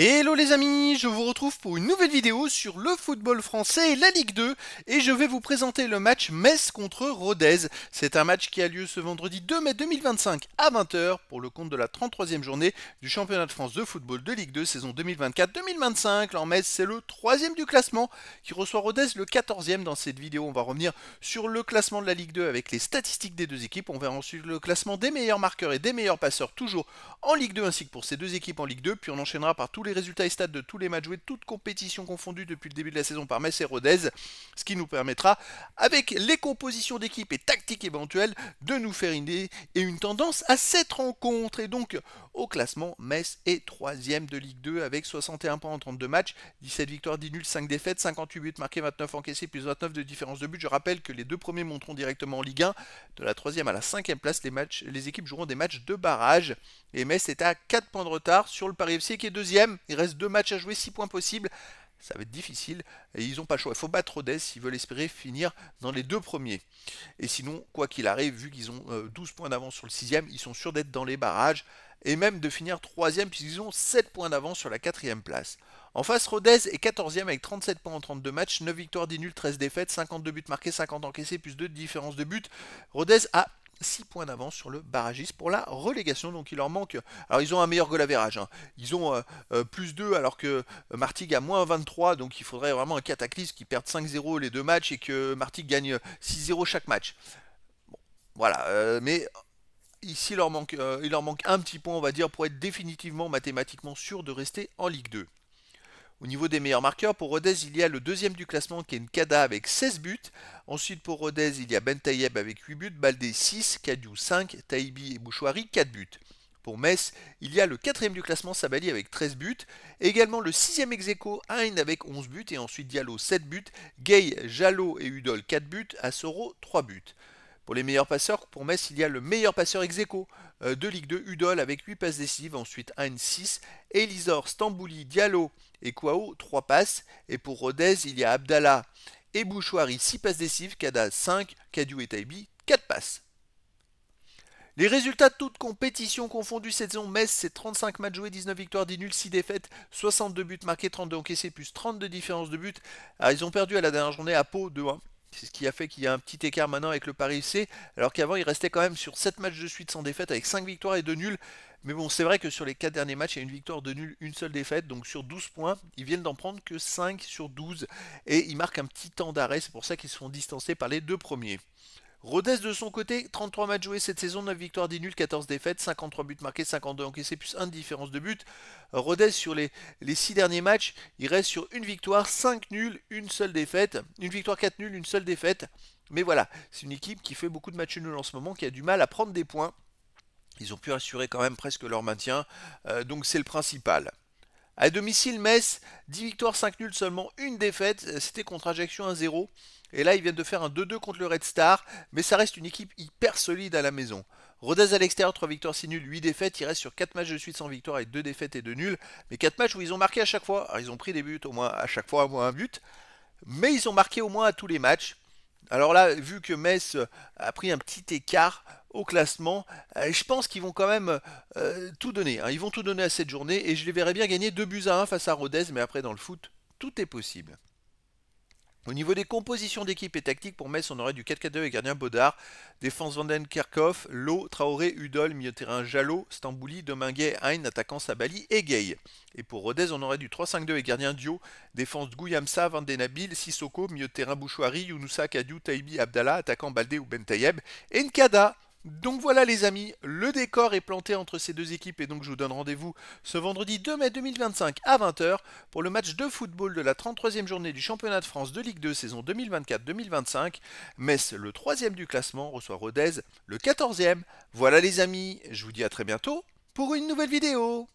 Hello les amis, je vous retrouve pour une nouvelle vidéo sur le football français et la Ligue 2 et je vais vous présenter le match Metz contre Rodez. C'est un match qui a lieu ce vendredi 2 mai 2025 à 20 h pour le compte de la 33e journée du championnat de France de football de Ligue 2 saison 2024-2025. Alors Metz c'est le 3e du classement qui reçoit Rodez le 14e. Dans cette vidéo on va revenir sur le classement de la Ligue 2 avec les statistiques des deux équipes. On verra ensuite le classement des meilleurs marqueurs et des meilleurs passeurs toujours en Ligue 2 ainsi que pour ces deux équipes en Ligue 2. Puis on enchaînera par tous les résultats et stats de tous les matchs joués, toutes compétitions confondues depuis le début de la saison par Metz et Rodez, ce qui nous permettra, avec les compositions d'équipe et tactiques éventuelles, de nous faire une idée et une tendance à cette rencontre. Et donc, au classement, Metz est 3e de Ligue 2 avec 61 points en 32 matchs, 17 victoires, 10 nuls, 5 défaites, 58 buts marqués, 29 encaissés, plus 29 de différence de but. Je rappelle que les deux premiers monteront directement en Ligue 1. De la 3e à la 5e place, les équipes joueront des matchs de barrage. Et Metz est à 4 points de retard sur le Paris FC qui est 2e. Il reste 2 matchs à jouer, 6 points possibles. Ça va être difficile et ils n'ont pas le choix. Il faut battre Rodez s'ils veulent espérer finir dans les deux premiers. Et sinon, quoi qu'il arrive, vu qu'ils ont 12 points d'avance sur le 6e, ils sont sûrs d'être dans les barrages et même de finir 3e puisqu'ils ont 7 points d'avance sur la 4e place. En face, Rodez est 14e avec 37 points en 32 matchs, 9 victoires, 10 nuls, 13 défaites, 52 buts marqués, 50 encaissés, plus 2 de différence de but. Rodez a 6 points d'avance sur le barragiste pour la relégation, donc il leur manque. Alors ils ont un meilleur goal average, hein. Ils ont plus 2 alors que Martigues a moins 23, donc il faudrait vraiment un cataclysme qui perde 5-0 les deux matchs et que Martigues gagne 6-0 chaque match. Bon, voilà, mais ici il leur manque un petit point on va dire pour être définitivement mathématiquement sûr de rester en Ligue 2. Au niveau des meilleurs marqueurs, pour Rodez, il y a le deuxième du classement qui est Nkada avec 16 buts. Ensuite, pour Rodez, il y a Bentayeb avec 8 buts, Baldé 6, Kadiou 5, Taïbi et Bouchouari 4 buts. Pour Metz, il y a le quatrième du classement Sabali avec 13 buts. Également le sixième ex-aequo Hein avec 11 buts. Et ensuite Diallo 7 buts, Gay, Jalot et Udol 4 buts, Assoro 3 buts. Pour les meilleurs passeurs, pour Metz, il y a le meilleur passeur ex-aequo de Ligue 2, Udol avec 8 passes décisives, ensuite Hein 6, Elisor, Stambouli, Diallo et Kouao 3 passes. Et pour Rodez, il y a Abdallah et Bouchouari 6 passes décisives, Kada 5, Kadiou et Taïbi 4 passes. Les résultats de toutes compétitions confondues cette saison, Metz c'est 35 matchs joués, 19 victoires, 10 nuls, 6 défaites, 62 buts marqués, 32 encaissés, plus 32 différences de buts. Alors, ils ont perdu à la dernière journée à Pau 2-1. C'est ce qui a fait qu'il y a un petit écart maintenant avec le Paris FC, alors qu'avant il restait quand même sur 7 matchs de suite sans défaite avec 5 victoires et 2 nuls. Mais bon, c'est vrai que sur les 4 derniers matchs, il y a une victoire, 2 nuls, une seule défaite. Donc sur 12 points, ils viennent d'en prendre que 5 sur 12. Et ils marquent un petit temps d'arrêt, c'est pour ça qu'ils se font distancer par les deux premiers. Rodez de son côté, 33 matchs joués cette saison, 9 victoires, 10 nuls, 14 défaites, 53 buts marqués, 52 encaissés, plus 1 de différence de but. Rodez sur les 6 derniers matchs, il reste sur une victoire, 5 nuls, une seule défaite. Une victoire, 4 nuls, une seule défaite. Mais voilà, c'est une équipe qui fait beaucoup de matchs nuls en ce moment, qui a du mal à prendre des points. Ils ont pu assurer quand même presque leur maintien, donc c'est le principal. À domicile, Metz, 10 victoires, 5 nuls, seulement une défaite. C'était contre Ajaccio 1-0. Et là, ils viennent de faire un 2-2 contre le Red Star. Mais ça reste une équipe hyper solide à la maison. Rodez à l'extérieur, 3 victoires, 6 nuls, 8 défaites. Il reste sur 4 matchs de suite sans victoire avec 2 défaites et 2 nuls. Mais 4 matchs où ils ont marqué à chaque fois. Alors, ils ont pris des buts au moins à chaque fois, au moins un but. Mais ils ont marqué au moins à tous les matchs. Alors là, vu que Metz a pris un petit écart au classement, je pense qu'ils vont quand même tout donner, hein. Ils vont tout donner à cette journée et je les verrai bien gagner 2 buts à 1 face à Rodez, mais après dans le foot, tout est possible. Au niveau des compositions d'équipe et tactique, pour Metz, on aurait du 4-4-2 avec gardien Baudard, défense Vandenkerkhoff, Lowe, Traoré, Udol, milieu de terrain Jalot, Stambouli, Dominguez, Hein, attaquant Sabali et Gay. Et pour Rodez, on aurait du 3-5-2 avec gardien Dio, défense Goulamsa, Vandenabil, Sissoko, milieu de terrain Bouchouari, Younoussa, Kadiou, Taïbi, Abdallah, attaquant Baldé ou Bentayeb, et Nkada. Donc voilà les amis, le décor est planté entre ces deux équipes et donc je vous donne rendez-vous ce vendredi 2 mai 2025 à 20 h pour le match de football de la 33e journée du championnat de France de Ligue 2 saison 2024-2025. Metz, le 3e du classement, reçoit Rodez, le 14e. Voilà les amis, je vous dis à très bientôt pour une nouvelle vidéo.